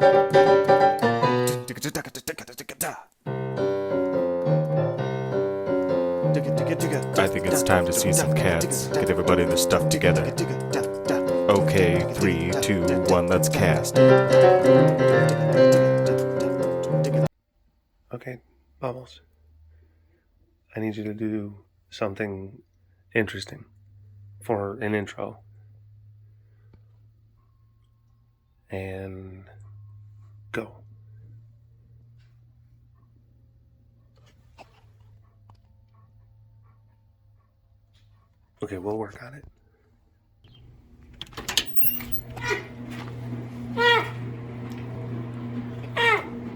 I think it's time to see some cats. Get everybody their stuff together. Okay, 3, 2, 1, let's cast. Okay, Bubbles. I need you to do something interesting for an intro. And go. Okay, we'll work on it.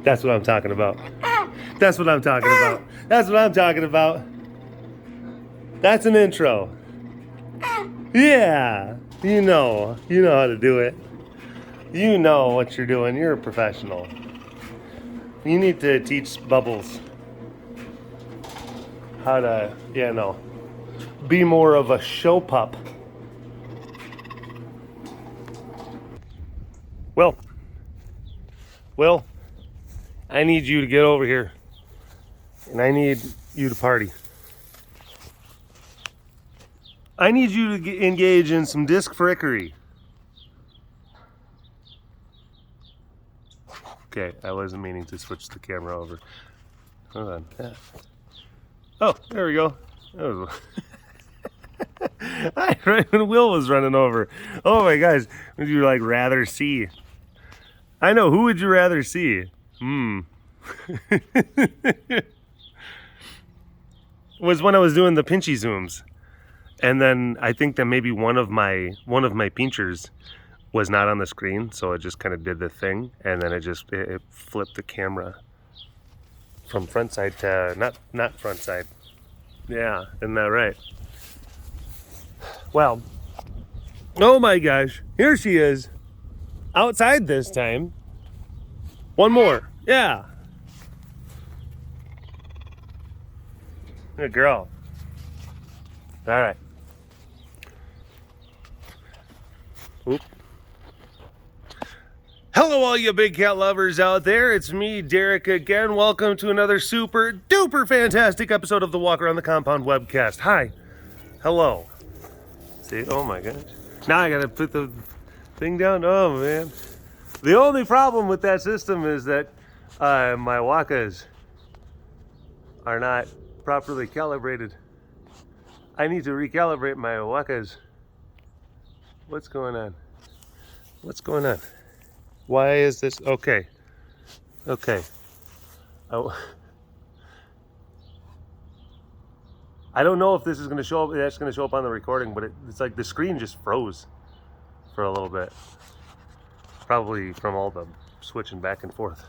That's what I'm talking about. That's what I'm talking about. That's what I'm talking about. That's an intro. Yeah, you know how to do it. You know what you're doing. You're a professional. You need to teach Bubbles how to, be more of a show pup. Will, I need you to get over here. And I need you to party. I need you to engage in some disc frickery. Okay, I wasn't meaning to switch the camera over. Hold on. Yeah. Oh, there we go. That was right when Will was running over. Oh my gosh, would you rather see? I know, who would you rather see? Was when I was doing the Pinchies zooms. And then I think that maybe one of my pinchers was not on the screen, so it just kind of did the thing, and then it flipped the camera from front side to not front side. Yeah, isn't that right? Well, oh my gosh, here she is, outside this time. One more, yeah. Good girl. All right. Oop. Hello, all you big cat lovers out there. It's me, Derek, again. Welcome to another super duper fantastic episode of the Walk Around the Compound webcast. Hi. Hello. See? Oh my gosh. Now I gotta put the thing down. Oh man. The only problem with that system is that my wakas are not properly calibrated. I need to recalibrate my wakas. What's going on? What's going on? Why is this? Okay. Oh. I don't know if this is going to show up. That's going to show up on the recording, but it's like the screen just froze for a little bit. Probably from all the switching back and forth.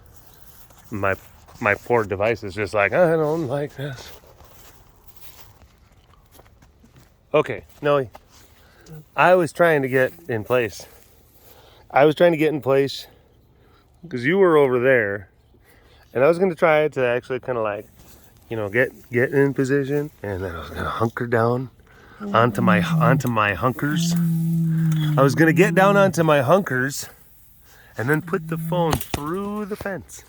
My poor device is just like, I don't like this. Okay, no, I was trying to get in place. Because you were over there, and I was going to try to actually kind of get in position, and then I was going to hunker down onto my hunkers. I was going to get down onto my hunkers, and then put the phone through the fence,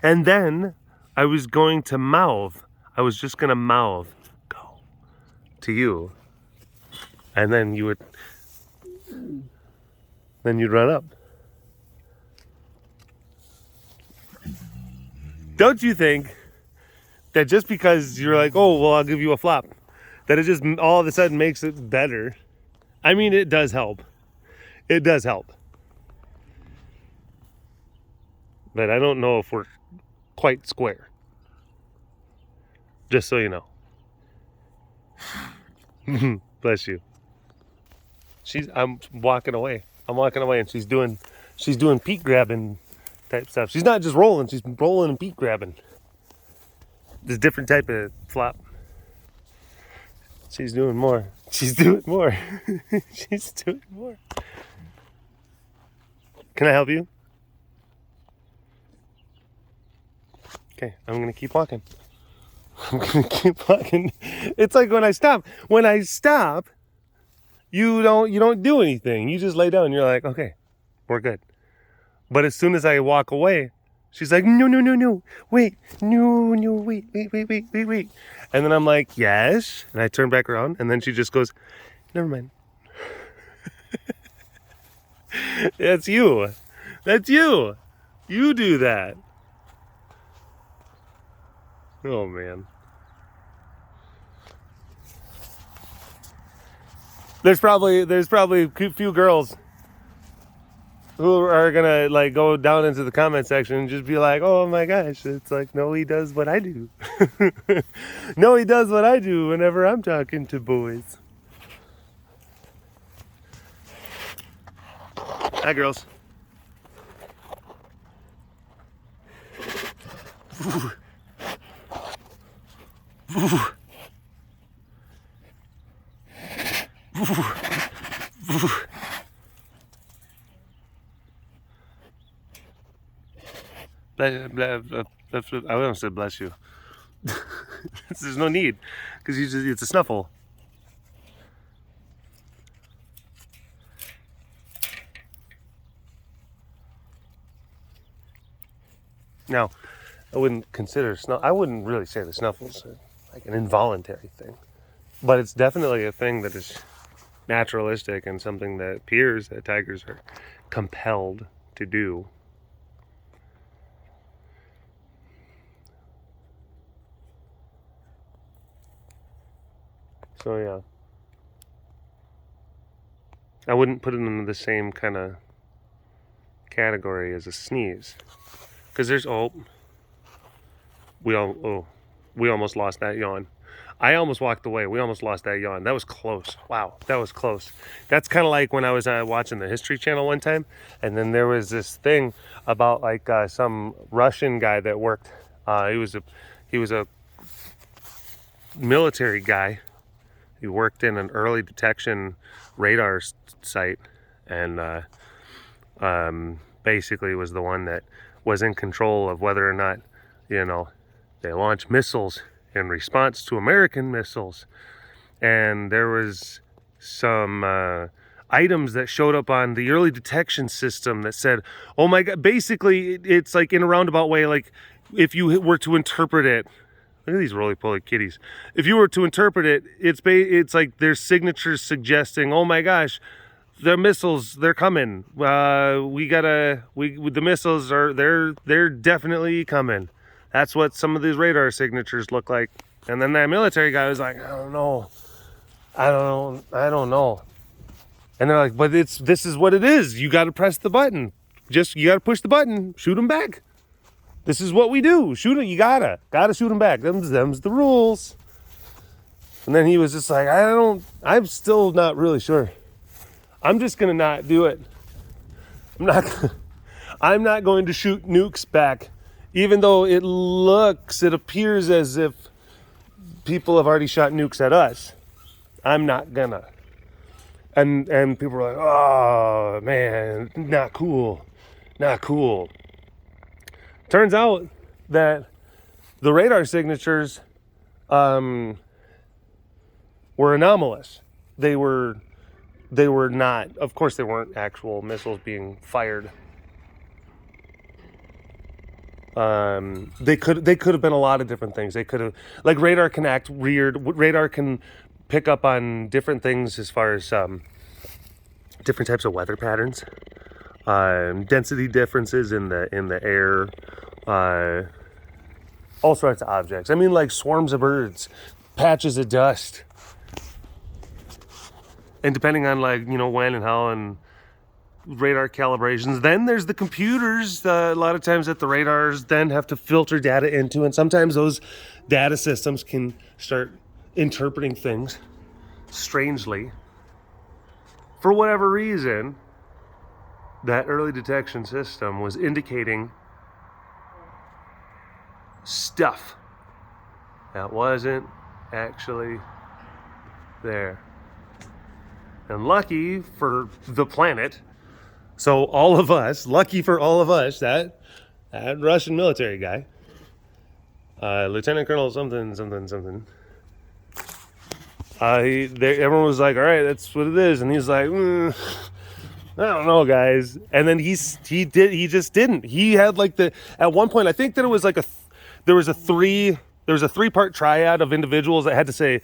and then I was going to mouth. I was just going to mouth, go, to you, and then you'd run up. Don't you think that just because you're like, oh, well, I'll give you a flop, that it just all of a sudden makes it better? I mean, it does help. It does help. But I don't know if we're quite square. Just so you know. Bless you. I'm walking away, and she's doing peak grabbing type stuff. She's not just rolling, she's rolling and peak grabbing. There's a different type of flop. She's doing more. She's doing more. Can I help you? Okay, I'm gonna keep walking. It's like when I stop, you don't do anything. You just lay down and you're like, okay, we're good. But as soon as I walk away, she's like, no, wait, no, wait. And then I'm like, yes. And I turn back around, and then she just goes, never mind. That's you. That's you. You do that. Oh, man. There's probably a few girls who are gonna like go down into the comment section and just be like, oh my gosh, it's like, no, he does what I do. No, he does what I do whenever I'm talking to boys. Hi, girls. I almost said bless you. There's no need, because it's a snuffle. Now, I wouldn't consider I wouldn't really say the snuffle's like an involuntary thing, but it's definitely a thing that is naturalistic and something that appears that tigers are compelled to do. So yeah, I wouldn't put it in the same kind of category as a sneeze, because there's we almost lost that yawn. I almost walked away. We almost lost that yawn. That was close. Wow, that was close. That's kind of like when I was watching the History Channel one time, and then there was this thing about like some Russian guy that worked. He was a military guy. He worked in an early detection radar site, and basically was the one that was in control of whether or not, they launched missiles in response to American missiles. And there was some items that showed up on the early detection system that said, oh my God, basically it's like in a roundabout way, like if you were to interpret it, look at these roly-poly kitties. If you were to interpret it, it's like there's signatures suggesting, oh my gosh, the missiles, they're coming. The missiles they're definitely coming. That's what some of these radar signatures look like. And then that military guy was like, I don't know. And they're like, but this is what it is. You got to press the button. You got to push the button. Shoot them back. This is what we do. Shoot it. You gotta shoot them back. Them's the rules. And then he was just like, I'm still not really sure. I'm just gonna not do it. I'm not going to shoot nukes back, even though it appears as if people have already shot nukes at us. I'm not gonna. And people are like, oh man, not cool. Turns out that the radar signatures were anomalous. They were not, of course they weren't actual missiles being fired. They could have been a lot of different things. They could have, like, radar can act weird. Radar can pick up on different things as far as different types of weather patterns, density differences in the air, all sorts of objects. I mean, like swarms of birds, patches of dust. And depending on when and how and radar calibrations, then there's the computers a lot of times that the radars then have to filter data into, and sometimes those data systems can start interpreting things strangely. For whatever reason, that early detection system was indicating stuff that wasn't actually there. And lucky for the planet, lucky for all of us, that Russian military guy, Lieutenant Colonel something, everyone was like, all right, that's what it is. And he's like, I don't know, guys. And then he just didn't. He had like at one point, I think that it was like there was a 3-part triad of individuals that had to say,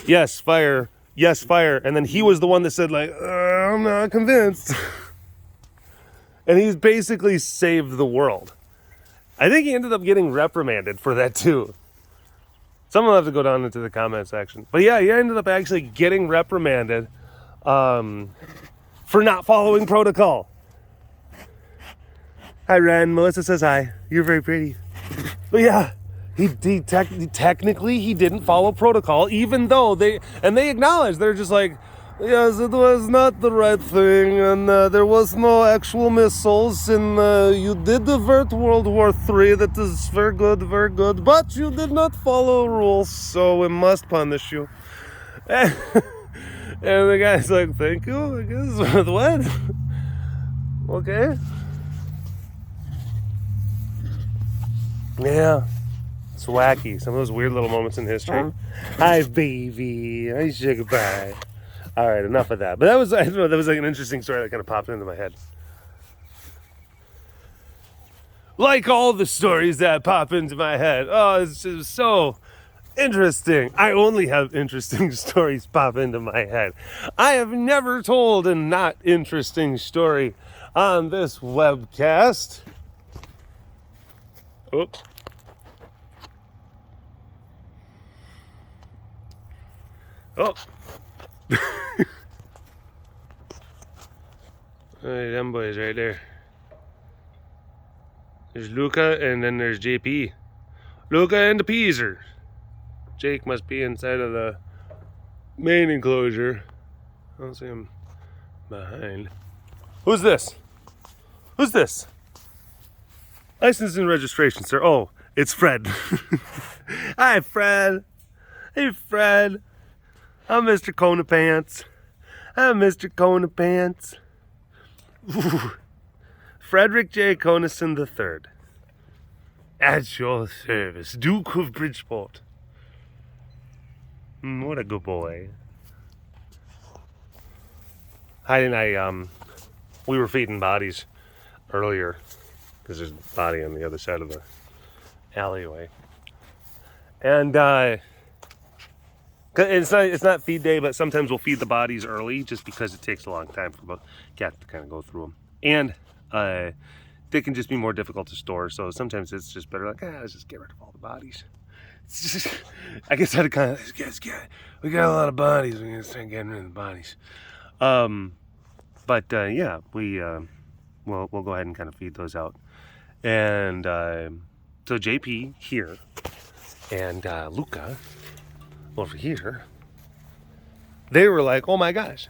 yes, fire, and then he was the one that said like, I'm not convinced. And he's basically saved the world. I think he ended up getting reprimanded for that too. Someone will have to go down into the comment section. But yeah, he ended up actually getting reprimanded for not following protocol. Hi, Ren. Melissa says hi. You're very pretty. But yeah, technically he didn't follow protocol, even though they acknowledge, they're just like, yes, it was not the right thing, and there was no actual missiles, and you did avert World War III. That is very good, but you did not follow rules, so we must punish you. And the guy's like, thank you, I guess. With what? Okay. Yeah. It's wacky. Some of those weird little moments in history. Hi, baby. I say goodbye. All right, enough of that. But that was, I don't know, that was like an interesting story that kind of popped into my head. Like all the stories that pop into my head. Oh, it's just so interesting. I only have interesting stories pop into my head. I have never told a not interesting story on this webcast. Oops. Oh. Hey, them boys right there. There's Luca and then there's JP. Luca and the Peaser. Jake must be inside of the main enclosure. I don't see him behind. Who's this? Who's this? License and registration, sir. Oh, it's Fred. Hi, Fred. Hey, Fred. I'm Mr. Kona Pants. I'm Mr. Kona Pants. Ooh. Frederick J. Conison III. At your service, Duke of Bridgeport. What a good boy. Heidi and I, we were feeding bodies earlier because there's a body on the other side of the alleyway. And it's not feed day, but sometimes we'll feed the bodies early just because it takes a long time for the cat to kind of go through them. And they can just be more difficult to store, so sometimes it's just better like, let's just get rid of all the bodies. It's just, I guess I'd kind of, we got a lot of bodies, we're gonna start getting rid of the bodies. Yeah, we'll go ahead and kind of feed those out. And so JP here and Luca over here, they were like, oh my gosh,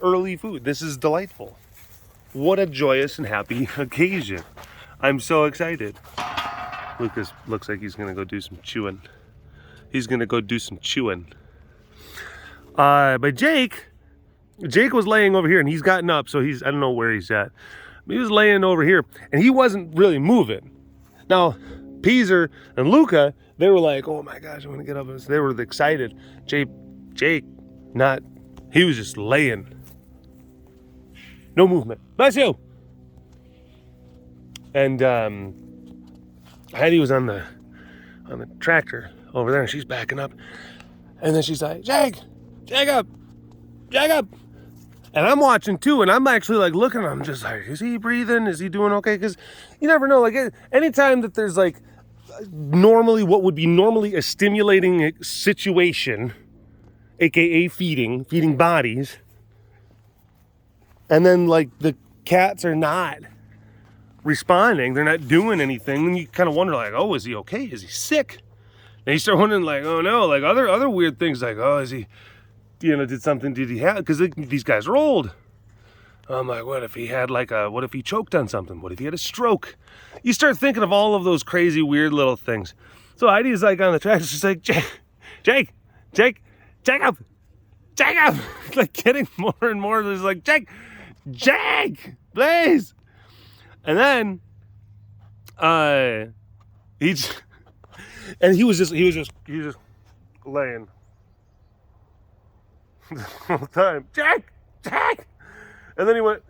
early food, this is delightful. What a joyous and happy occasion. I'm so excited. Lucas looks like he's gonna go do some chewing. But Jake was laying over here, and he's gotten up, so I don't know where he's at. But he was laying over here, and he wasn't really moving. Now, Peaser and Luca, they were like, oh my gosh, I want to get up. They were excited. Jake, he was just laying. No movement. Bless you. And Heidi was on the tractor over there, and she's backing up. And then she's like, Jake up. And I'm watching too, and I'm actually like looking at him, just like, is he breathing? Is he doing okay? Because you never know. Like anytime that there's like normally what would be normally a stimulating situation, aka feeding bodies, and then like the cats are not responding, they're not doing anything, then you kind of wonder like, oh, is he okay? Is he sick? And you start wondering like, oh no, like other weird things like, oh, is he, did he have, because these guys are old. I'm like, what if he had what if he choked on something? What if he had a stroke? You start thinking of all of those crazy weird little things. So Heidi's like on the track, she's like, Jake up. Like getting more and more, there's like, Jake, please. And then, he was just laying the whole time. Jake! And then he went,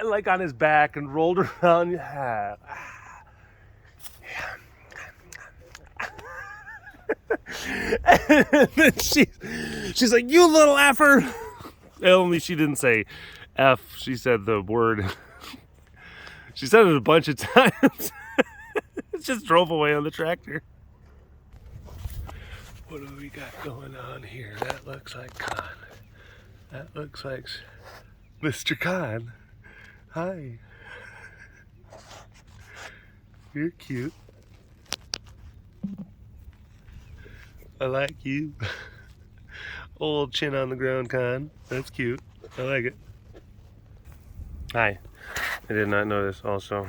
like on his back and rolled around. And then she's like, you little effer. Only she didn't say F, she said the word. She said it a bunch of times. Just drove away on the tractor. What do we got going on here? That looks like Khan. That looks like Mr. Khan. Hi. You're cute. I like you. Old chin on the ground, Khan. That's cute. I like it. Hi. I did not notice also.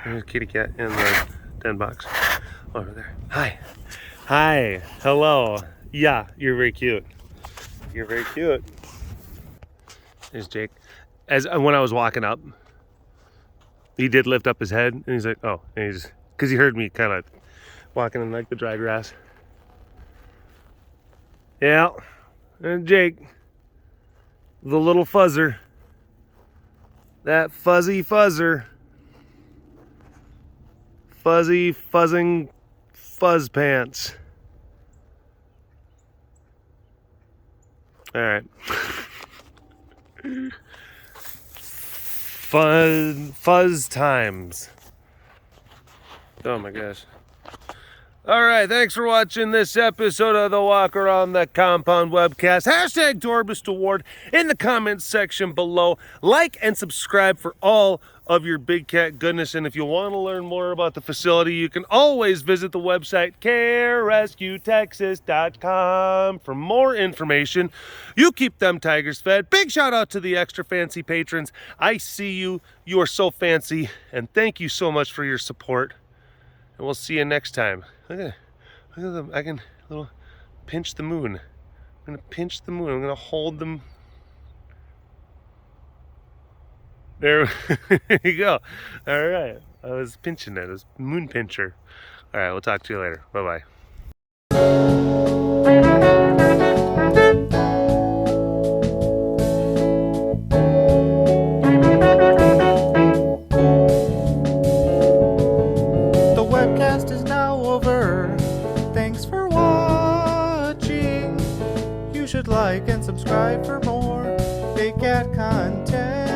There's a kitty cat in the den box over there. Hi. Hi. Hello. Yeah, you're very cute. You're very cute. There's Jake. When I was walking up, he did lift up his head and he's like, oh, and he's, because he heard me kind of walking in like the dry grass. Yeah, and Jake, the little fuzzer, that fuzzy fuzzer, fuzzy fuzzing fuzz pants. All right. Fuzz times. Oh my gosh. All right, thanks for watching this episode of the Walk Around the Compound webcast. Hashtag Dorbist Award in the comments section below. Like and subscribe for all of your big cat goodness. And if you want to learn more about the facility, you can always visit the website carerescuetexas.com for more information. You keep them tigers fed. Big shout out to the extra fancy patrons. I see you. You are so fancy. And thank you so much for your support. And we'll see you next time. Look at them. I can little pinch the moon. I'm gonna pinch the moon. I'm gonna hold them. There you go. All right. I was pinching it. It was moon pincher. All right. We'll talk to you later. Bye-bye. Like and subscribe for more Big Cat content.